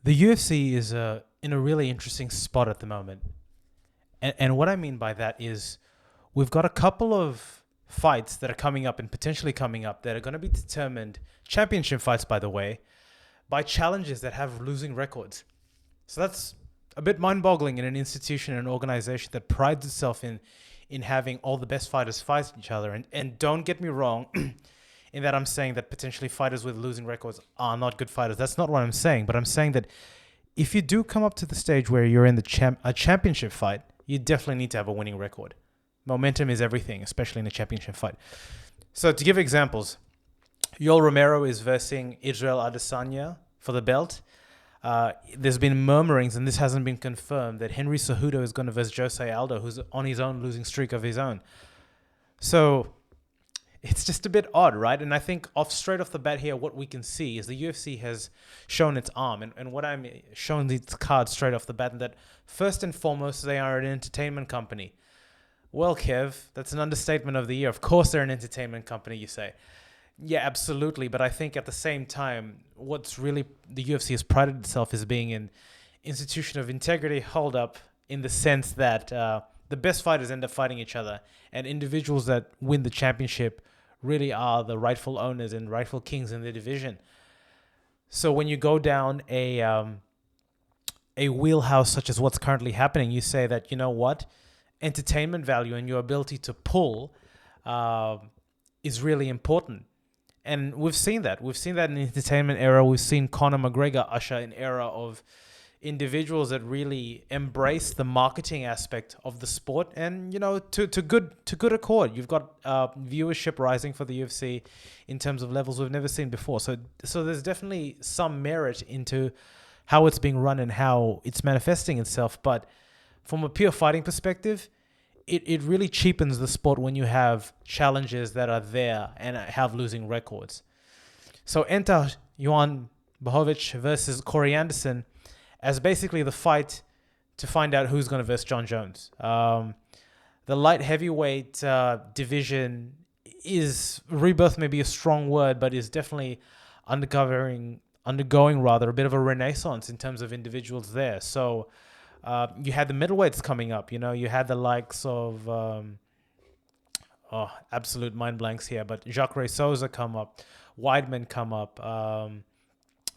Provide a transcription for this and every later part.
The UFC is in a really interesting spot at the moment. And what I mean by that is we've got a couple of fights that are coming up and potentially coming up that are going to be determined, championship fights, by the way, by challenges that have losing records. So that's a bit mind boggling in an institution and an organization that prides itself in having all the best fighters fight each other. And don't get me wrong. In that I'm saying that potentially fighters with losing records are not good fighters. That's not what I'm saying, but I'm saying that if you do come up to the stage where you're in a championship fight, you definitely need to have a winning record. Momentum is everything, especially in a championship fight. So to give examples, Yoel Romero is versing Israel Adesanya for the belt. There's been murmurings, and this hasn't been confirmed, that Henry Cejudo is going to verse Jose Aldo, who's on his own losing streak of his own. So it's just a bit odd, right? And I think straight off the bat here, what we can see is the UFC has shown its arm. And what I'm showing its cards straight off the bat, and that first and foremost, they are an entertainment company. Well, Kev, that's an understatement of the year. Of course they're an entertainment company, you say. Yeah, absolutely. But I think at the same time, what's really the UFC has prided itself as being an institution of integrity, hold up, in the sense that the best fighters end up fighting each other, and individuals that win the championship really are the rightful owners and rightful kings in the division. So when you go down a wheelhouse such as what's currently happening, you say that, you know what, entertainment value and your ability to pull is really important. And we've seen that. We've seen that in the entertainment era. We've seen Conor McGregor usher an era of individuals that really embrace the marketing aspect of the sport, and to good accord. You've got viewership rising for the UFC in terms of levels we've never seen before. So there's definitely some merit into how it's being run and how it's manifesting itself. But from a pure fighting perspective, it really cheapens the sport when you have challenges that are there and have losing records. So enter Jan Blachowicz versus Corey Anderson as basically the fight to find out who's going to verse John Jones. The light heavyweight division is, rebirth may be a strong word, but is definitely undergoing a bit of a renaissance in terms of individuals there. So you had the middleweights coming up. You had the likes of, absolute mind blanks here, but Jacare Souza come up, Weidman come up.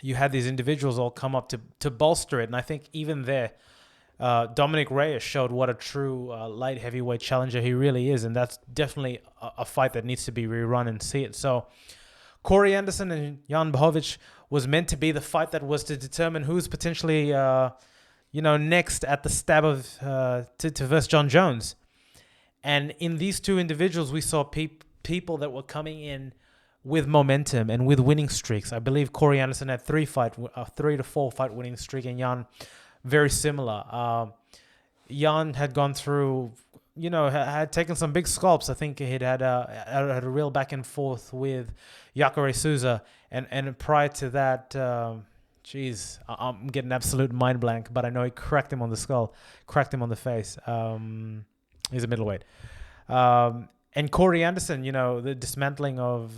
You had these individuals all come up to bolster it. And I think even there, Dominic Reyes showed what a true light heavyweight challenger he really is. And that's definitely a fight that needs to be rerun and see it. So Corey Anderson and Jan Blachowicz was meant to be the fight that was to determine who's potentially, next at the stab of to verse John Jones. And in these two individuals, we saw people that were coming in with momentum and with winning streaks. I believe Corey Anderson had 3 to 4 fight winning streak, and Jan very similar. Jan had gone through, had taken some big scalps. I think he'd had a real back and forth with Jacare Souza, and prior to that, I'm getting absolute mind blank, but I know he cracked him on the skull, cracked him on the face. He's a middleweight. And Corey Anderson, the dismantling of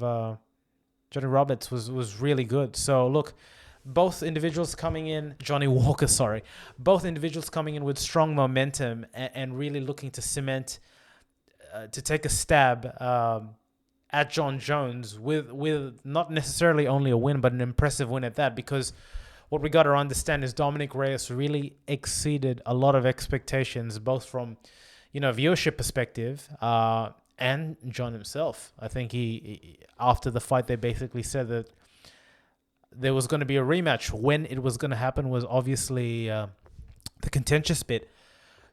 Johnny Roberts was really good. So look, both individuals coming in, Johnny Walker, sorry, both individuals coming in with strong momentum and really looking to cement, to take a stab at John Jones with not necessarily only a win, but an impressive win at that, because what we got to understand is Dominic Reyes really exceeded a lot of expectations, both from, viewership perspective, and John himself. I think he after the fight, they basically said that there was going to be a rematch. When it was going to happen was obviously the contentious bit.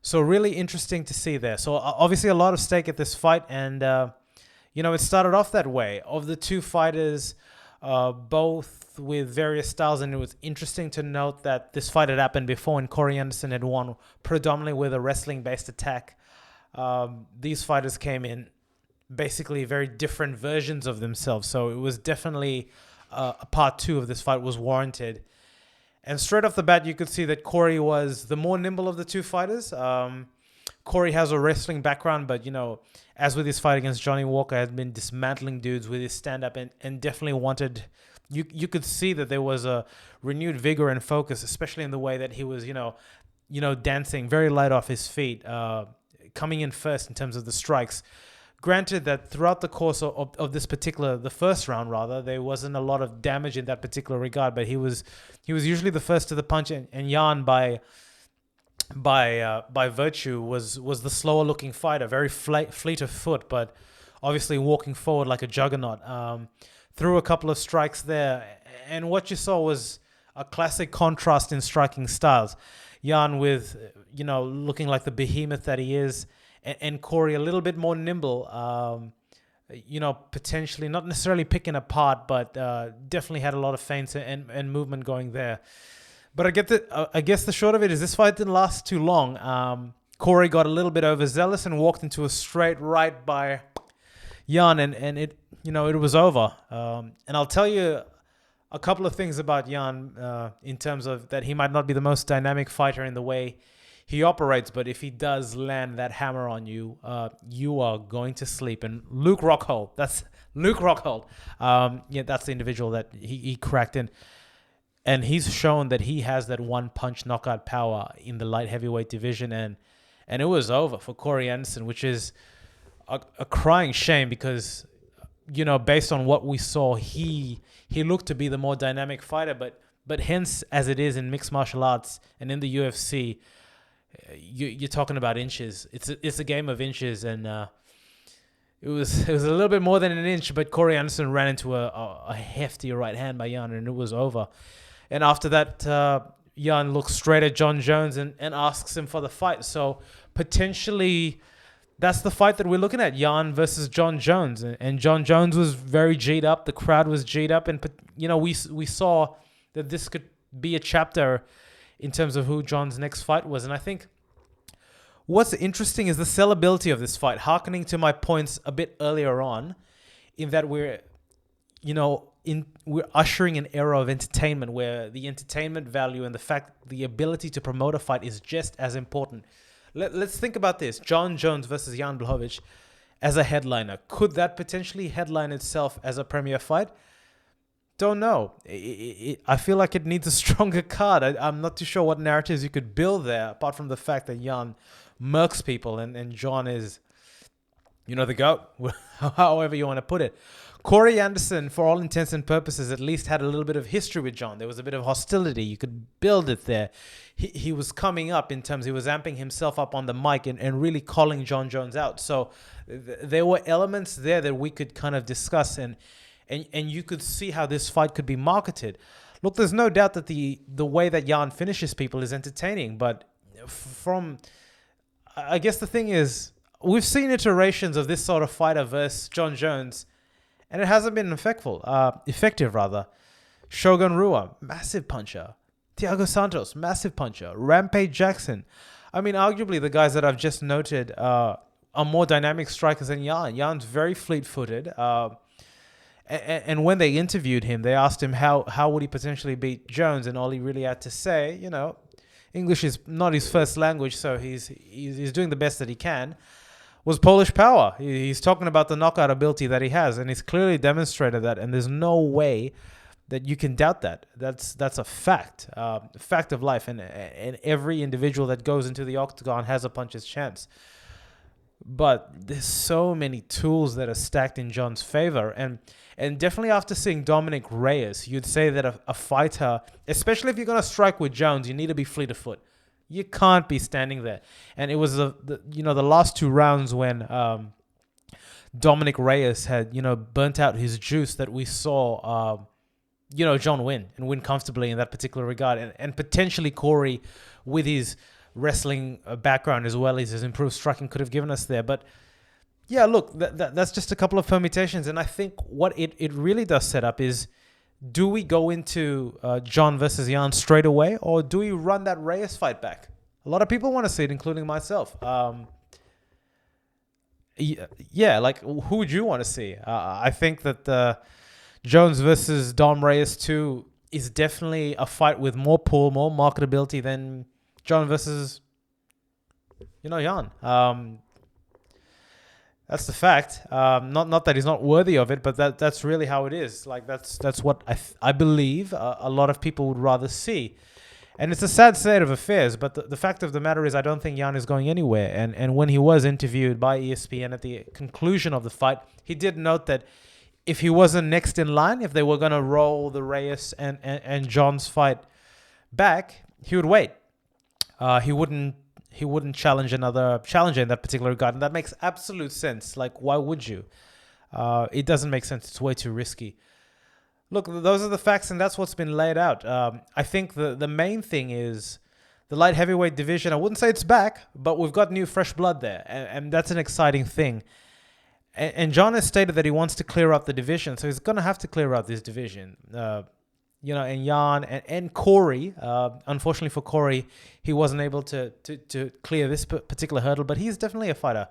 So really interesting to see there. So obviously a lot of stake at this fight, and it started off that way. Of the two fighters, both with various styles, and it was interesting to note that this fight had happened before, and Corey Anderson had won predominantly with a wrestling-based attack. These fighters came in basically very different versions of themselves, so it was definitely a part 2 of this fight was warranted. And straight off the bat, you could see that Corey was the more nimble of the two fighters. Corey has a wrestling background, but, as with his fight against Johnny Walker, had been dismantling dudes with his stand-up and definitely wanted... You could see that there was a renewed vigor and focus, especially in the way that he was, dancing very light off his feet, coming in first in terms of the strikes. Granted that throughout the course of this the first round rather, there wasn't a lot of damage in that particular regard, but he was usually the first to the punch, and Jan by virtue was the slower looking fighter, very fleet of foot, but obviously walking forward like a juggernaut. Threw a couple of strikes there, and what you saw was a classic contrast in striking styles. Jan with, looking like the behemoth that he is, and Corey a little bit more nimble, potentially not necessarily picking apart, but definitely had a lot of feints and movement going there. But I guess the short of it is this fight didn't last too long. Corey got a little bit overzealous and walked into a straight right by Jan, and it was over. And I'll tell you a couple of things about Jan in terms of that he might not be the most dynamic fighter in the way he operates, but if he does land that hammer on you, you are going to sleep. And Luke Rockhold, that's the individual that he cracked in. And he's shown that he has that one-punch knockout power in the light heavyweight division. And it was over for Corey Anderson, which is a crying shame because, based on what we saw, he looked to be the more dynamic fighter. But hence, as it is in mixed martial arts and in the UFC, you're talking about inches. It's a game of inches, and it was a little bit more than an inch. But Corey Anderson ran into a hefty right hand by Jan, and it was over. And after that, Jan looks straight at John Jones and asks him for the fight. So potentially, that's the fight that we're looking at: Jan versus John Jones. And John Jones was very G'd up. The crowd was G'd up, and we saw that this could be a chapter in terms of who John's next fight was. And I think what's interesting is the sellability of this fight, hearkening to my points a bit earlier on, in that we're ushering an era of entertainment where the entertainment value and the ability to promote a fight is just as important. Let's think about this. John Jones versus Jan Blachowicz as a headliner. Could that potentially headline itself as a premier fight? Don't know. I feel like it needs a stronger card. I'm not too sure what narratives you could build there, apart from the fact that Jan murks people and John is, the GOAT, however you want to put it. Corey Anderson, for all intents and purposes, at least had a little bit of history with John. There was a bit of hostility. You could build it there. He was coming up in terms, he was amping himself up on the mic and really calling John Jones out. So there were elements there that we could kind of discuss and you could see how this fight could be marketed. Look, there's no doubt that the way that Jan finishes people is entertaining, but I guess the thing is, we've seen iterations of this sort of fighter versus John Jones, and it hasn't been effective rather. Shogun Rua, massive puncher. Thiago Santos, massive puncher. Rampage Jackson. I mean, arguably the guys that I've just noted are more dynamic strikers than Jan. Jan's very fleet-footed. And when they interviewed him, they asked him how would he potentially beat Jones, and all he really had to say, English is not his first language, so he's doing the best that he can, was Polish power. He's talking about the knockout ability that he has, and he's clearly demonstrated that, and there's no way that you can doubt that. That's a fact, fact of life, and every individual that goes into the octagon has a puncher's chance. But there's so many tools that are stacked in John's favor, and definitely after seeing Dominic Reyes, you'd say that a fighter, especially if you're going to strike with Jones, you need to be fleet of foot. You can't be standing there. And it was the last two rounds when Dominic Reyes had burnt out his juice that we saw John win comfortably in that particular regard, and potentially Corey with his wrestling background as well as his improved striking could have given us there. But yeah, look, that's just a couple of permutations, and I think what it really does set up is, do we go into John versus Jan straight away, or do we run that Reyes fight back? A lot of people want to see it, including myself. Yeah, like, who would you want to see? I think that Jones versus Dom Reyes 2 is definitely a fight with more pull, more marketability than John versus Jan. That's the fact. Not that he's not worthy of it, but that's really how it is. Like that's what I believe a lot of people would rather see. And it's a sad state of affairs, but the fact of the matter is I don't think Jan is going anywhere. And when he was interviewed by ESPN at the conclusion of the fight, he did note that if he wasn't next in line, if they were going to roll the Reyes and John's fight back, he would wait. He wouldn't challenge another challenger in that particular regard. And that makes absolute sense. Like, why would you? It doesn't make sense. It's way too risky. Look, those are the facts, and that's what's been laid out. I think the main thing is the light heavyweight division. I wouldn't say it's back, but we've got new fresh blood there, and that's an exciting thing. And John has stated that he wants to clear up the division, so he's going to have to clear out this division. And Jan and Corey, unfortunately for Corey, he wasn't able to clear this particular hurdle, but he's definitely a fighter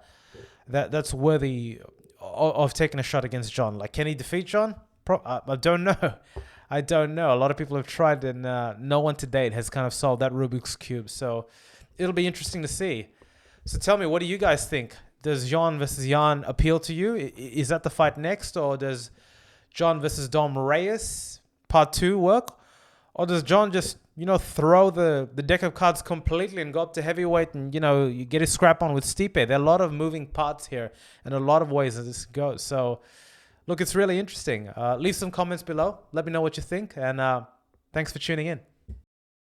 that's worthy of taking a shot against John. Like, can he defeat John? I don't know. I don't know. A lot of people have tried, and no one to date has kind of solved that Rubik's Cube. So it'll be interesting to see. So tell me, what do you guys think? Does John versus Jan appeal to you? Is that the fight next, or does John versus Dom Reyes part 2 work? Or does John just, throw the deck of cards completely and go up to heavyweight and, you get a scrap on with Stipe? There are a lot of moving parts here and a lot of ways that this goes. So, look, it's really interesting. Leave some comments below. Let me know what you think. And thanks for tuning in.